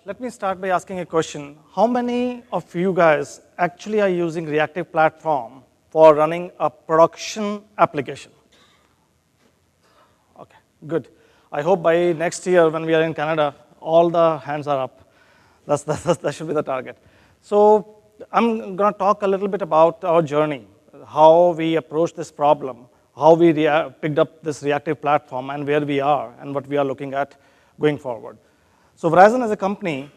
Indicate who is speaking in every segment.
Speaker 1: let me start by asking a question. How many of you guys actually are using Reactive Platform for running a production application? Okay, good. I hope by next year when we are in Canada, all the hands are up. That should be the target. So I'm going to talk a little bit about our journey, how we approached this problem, how we picked up this Reactive Platform, and where we are, and what we are looking at going forward. So Verizon as a company,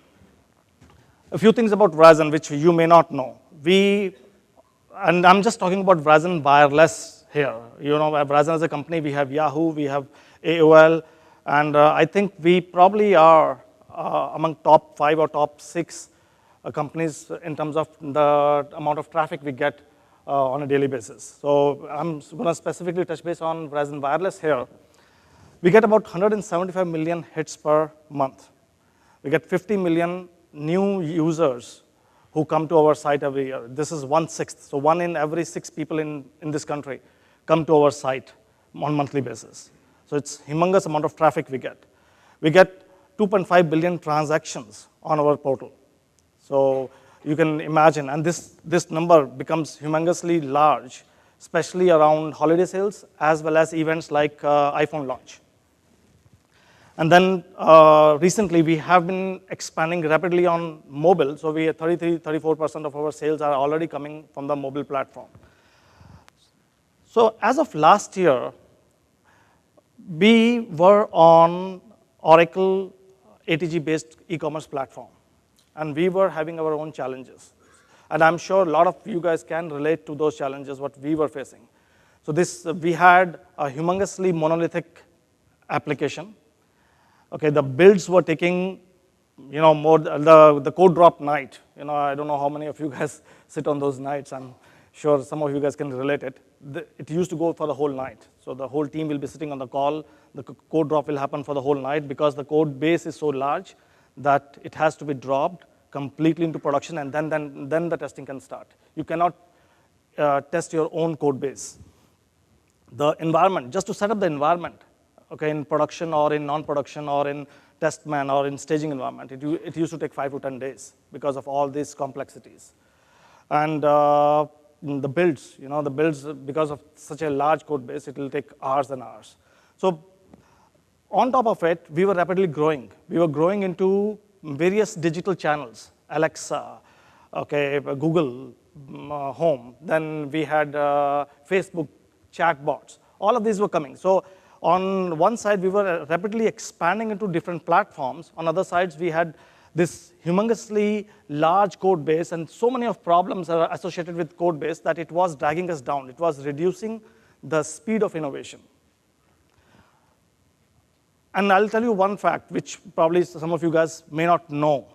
Speaker 1: a few things about Verizon which you may not know. And I'm just talking about Verizon Wireless here. You know, Verizon as a company, we have Yahoo, we have AOL, and I think we probably are among top 5 or top 6 companies in terms of the amount of traffic we get on a daily basis. So I'm going to specifically touch base on Verizon Wireless here. We get about 175 million hits per month. We get 50 million new users who come to our site every year. This is 1/6. So 1 in every 6 people in this country come to our site on a monthly basis. So it's a humongous amount of traffic we get. We get 2.5 billion transactions on our portal. So you can imagine, and this number becomes humongously large, especially around holiday sales, as well as events like iPhone launch. And then recently, we have been expanding rapidly on mobile. So we 34% of our sales are already coming from the mobile platform. So as of last year, we were on Oracle ATG-based e-commerce platform. And we were having our own challenges. And I'm sure a lot of you guys can relate to those challenges, what we were facing. So we had a humongously monolithic application. Okay, the builds were taking, more, the code drop night. I don't know how many of you guys sit on those nights. I'm sure some of you guys can relate it. It used to go for the whole night. So the whole team will be sitting on the call. The code drop will happen for the whole night because the code base is so large that it has to be dropped completely into production, and then the testing can start. You cannot test your own code base. The environment, just to set up the environment, okay, in production or in non-production or in test man or in staging environment, it used to take 5 to 10 days because of all these complexities. And the builds, because of such a large code base, it will take hours and hours. So on top of it, we were rapidly growing. We were growing into various digital channels, Alexa, okay, Google Home. Then we had Facebook chatbots. All of these were coming. So on one side, we were rapidly expanding into different platforms. On other sides, we had this humongously large code base, and so many of problems are associated with code base that it was dragging us down. It was reducing the speed of innovation. And I'll tell you one fact, which probably some of you guys may not know.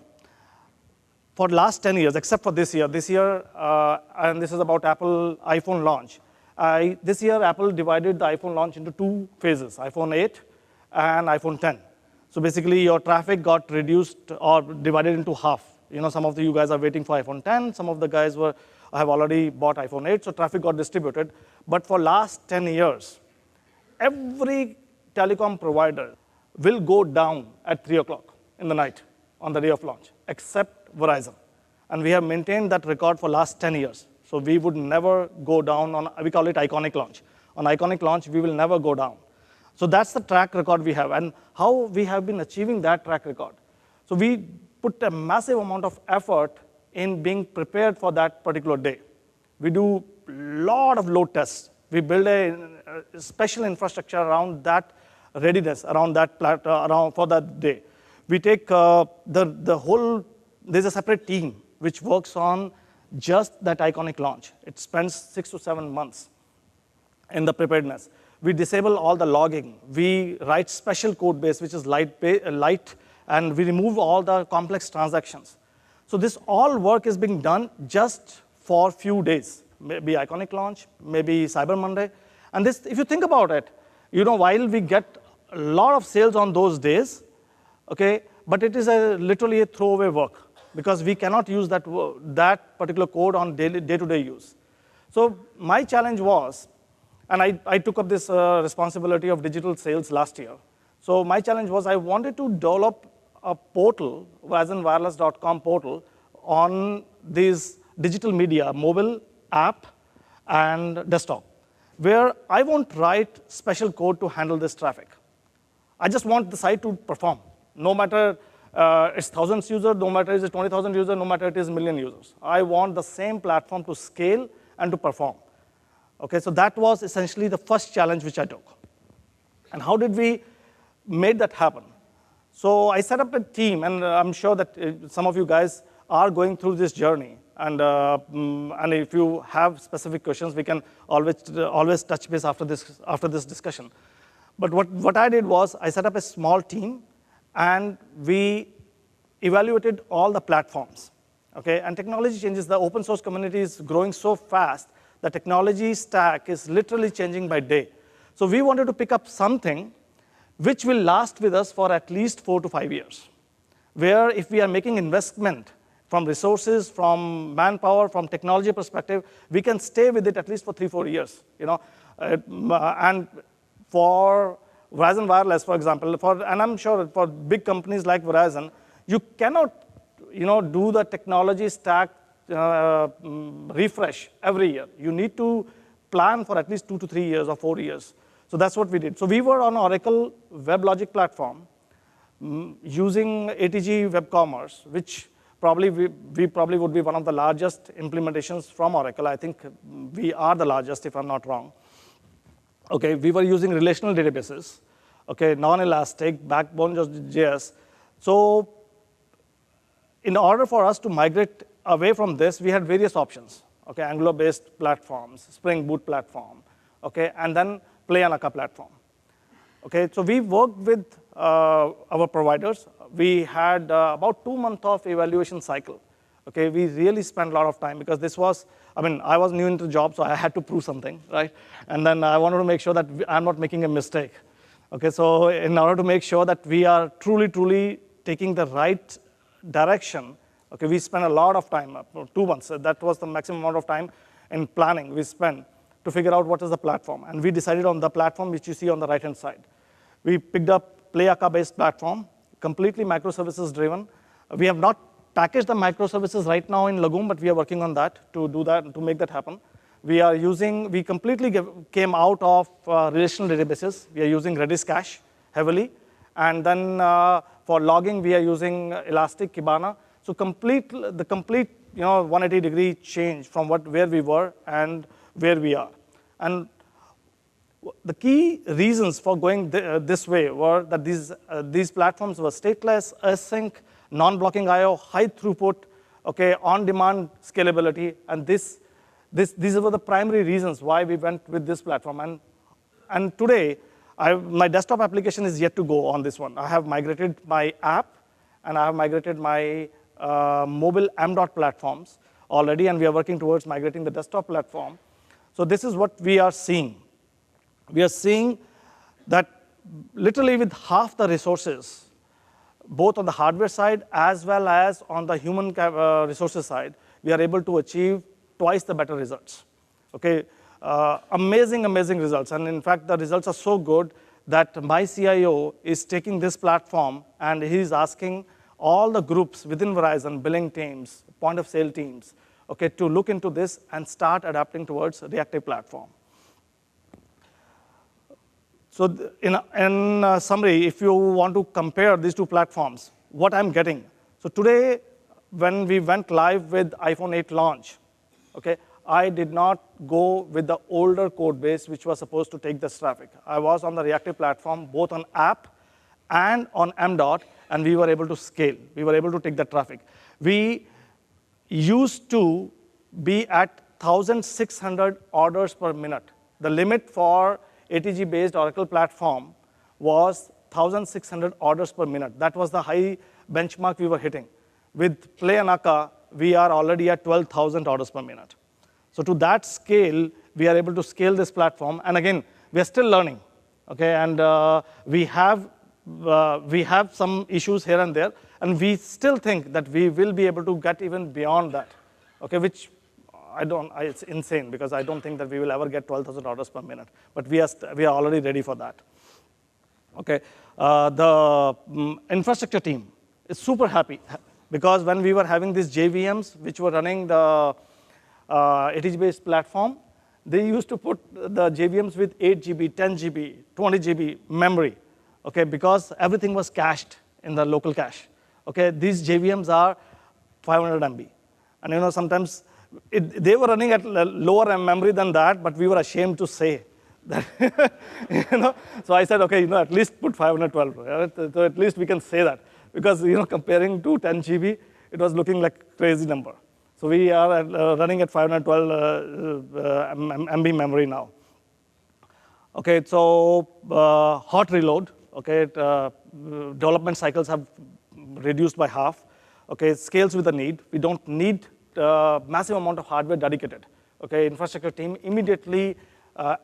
Speaker 1: For the last 10 years, except for this year, and this is about Apple iPhone launch. This year, Apple divided the iPhone launch into 2 phases, iPhone 8 and iPhone 10. So basically, your traffic got reduced or divided into half. Some of you guys are waiting for iPhone 10. Some of the guys have already bought iPhone 8, so traffic got distributed. But for last 10 years, every telecom provider will go down at 3 o'clock in the night on the day of launch, except Verizon. And we have maintained that record for last 10 years. So we would never go down on, we call it iconic launch. On iconic launch, we will never go down. So that's the track record we have, and how we have been achieving that track record. So we put a massive amount of effort in being prepared for that particular day. We do a lot of load tests. We build a special infrastructure around that readiness, around that for that day. We take there's a separate team which works on just that iconic launch. It spends 6 to 7 months in the preparedness. We disable all the logging. We write special code base, which is light, and we remove all the complex transactions. So this all work is being done just for a few days, maybe iconic launch, maybe Cyber Monday. And this, if you think about it, while we get a lot of sales on those days, okay, but it is literally a throwaway work because we cannot use that particular code on day-to-day use. So my challenge was, and I took up this responsibility of digital sales last year. So my challenge was I wanted to develop a portal, VerizonWireless.com portal, on these digital media, mobile, app, and desktop, where I won't write special code to handle this traffic. I just want the site to perform, no matter it's thousands users, no matter it's 20,000 users, no matter it is a million users. I want the same platform to scale and to perform. Okay, so that was essentially the first challenge which I took. And how did we make that happen? So I set up a team, and I'm sure that some of you guys are going through this journey. And if you have specific questions, we can always touch base after this discussion. But what I did was I set up a small team, and we evaluated all the platforms. Okay, and technology changes. The open source community is growing so fast. The technology stack is literally changing by day. So we wanted to pick up something which will last with us for at least 4 to 5 years, where if we are making investment from resources, from manpower, from technology perspective, we can stay with it at least for 3-4 years. And for Verizon Wireless, for example, and I'm sure for big companies like Verizon, you cannot do the technology stack refresh every year. You need to plan for at least 2 to 3 years or 4 years. So that's what we did. So we were on Oracle WebLogic platform using ATG Web Commerce, which probably we probably would be one of the largest implementations from Oracle. I think we are the largest, if I'm not wrong. Okay, we were using relational databases. Okay, non-elastic, backbone.js. So in order for us to migrate away from this, we had various options. Okay, Angular-based platforms, Spring Boot platform, okay, and then Play Anaka platform. Okay, so we worked with our providers. We had about 2 months of evaluation cycle. Okay, we really spent a lot of time because this was, I was new into the job, so I had to prove something, right? And then I wanted to make sure that I'm not making a mistake. Okay, so in order to make sure that we are truly taking the right direction, okay, we spent a lot of time, 2 months. That was the maximum amount of time in planning we spent to figure out what is the platform. And we decided on the platform which you see on the right-hand side. We picked up PlayAka-based platform, completely microservices driven. We have not packaged the microservices right now in Lagoon, but we are working on that to do that, to make that happen. We completely came out of relational databases. We are using Redis cache heavily. And then for logging, we are using Elastic Kibana. So the complete 180-degree change from where we were and where we are. And the key reasons for going this way were that these platforms were stateless, async, non-blocking I/O, high throughput, okay, on-demand scalability, and these were the primary reasons why we went with this platform. And today, my desktop application is yet to go on this one. I have migrated my app, and I have migrated my mobile M.dot platforms already, and we are working towards migrating the desktop platform. So this is what we are seeing. We are seeing that literally with half the resources, both on the hardware side as well as on the human resources side, we are able to achieve twice the better results. Okay, amazing results. And in fact, the results are so good that my CIO is taking this platform and he's asking all the groups within Verizon, billing teams, point of sale teams, okay, to look into this and start adapting towards Reactive Platform. So in summary, if you want to compare these two platforms, what I'm getting. So today, when we went live with iPhone 8 launch, okay, I did not go with the older code base, which was supposed to take this traffic. I was on the Reactive Platform, both on app and on M.dot, and we were able to scale. We were able to take that traffic. We used to be at 1,600 orders per minute. The limit for ATG-based Oracle platform was 1,600 orders per minute. That was the high benchmark we were hitting. With Play Anaka, we are already at 12,000 orders per minute. So to that scale, we are able to scale this platform. And again, we are still learning, okay? And we have some issues here and there, and we still think that we will be able to get even beyond that, okay? Which it's insane because I don't think that we will ever get 12,000 orders per minute. But we are already ready for that. Okay, the infrastructure team. is super happy because when we were having these JVMs, which were running the ATG-based platform, they used to put the JVMs with 8 GB, 10 GB, 20 GB memory, okay, because everything was cached in the local cache. Okay, these JVMs are 500 MB. And sometimes they were running at lower memory than that, but we were ashamed to say that. So I said, okay, at least put 512. Right? So at least we can say that. Because comparing to 10 GB, it was looking like a crazy number. So we are running at 512 MB memory now. Okay, so hot reload. Okay, development cycles have reduced by half. Okay, scales with the need. We don't need massive amount of hardware dedicated. Okay, infrastructure team immediately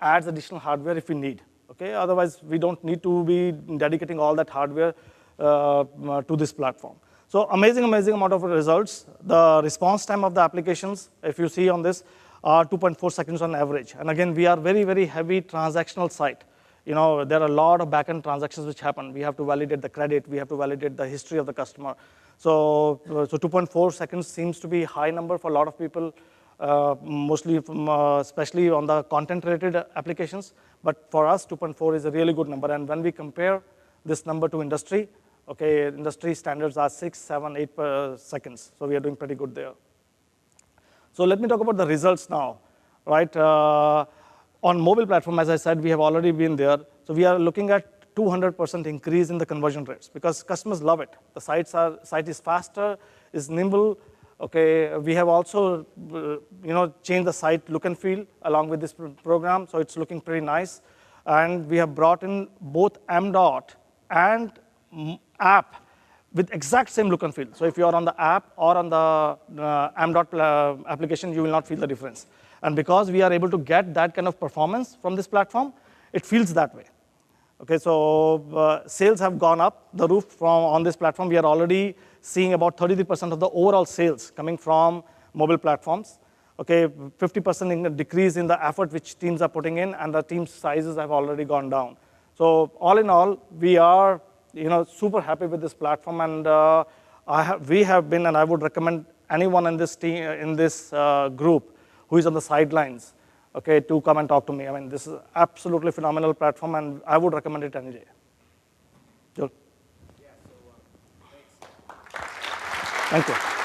Speaker 1: adds additional hardware if we need. Okay, otherwise we don't need to be dedicating all that hardware to this platform. So amazing amount of results. The response time of the applications, if you see on this, are 2.4 seconds on average. And again, we are very heavy transactional site. There are a lot of backend transactions which happen. We have to validate the credit. We have to validate the history of the customer. So 2.4 seconds seems to be a high number for a lot of people, mostly especially on the content-related applications. But for us, 2.4 is a really good number. And when we compare this number to industry, okay, industry standards are 6, 7, 8 seconds. So we are doing pretty good there. So let me talk about the results now, right? On mobile platform, as I said, we have already been there. So we are looking at 200% increase in the conversion rates because customers love it. The site is faster, is nimble. Okay, we have also changed the site look and feel along with this program, so it's looking pretty nice. And we have brought in both M.Dot and app with exact same look and feel. So if you are on the app or on the M.Dot application, you will not feel the difference. And because we are able to get that kind of performance from this platform, it feels that way. Okay, so sales have gone up the roof on this platform. We are already seeing about 33% of the overall sales coming from mobile platforms. Okay, 50% decrease in the effort which teams are putting in, and the team sizes have already gone down. So all in all, we are super happy with this platform, and we have been, and I would recommend anyone in this team, in this group who is on the sidelines, okay, to come and talk to me. I mean, this is absolutely phenomenal platform, and I would recommend it any day. Joel?
Speaker 2: Yeah, so thanks.
Speaker 1: Thank you.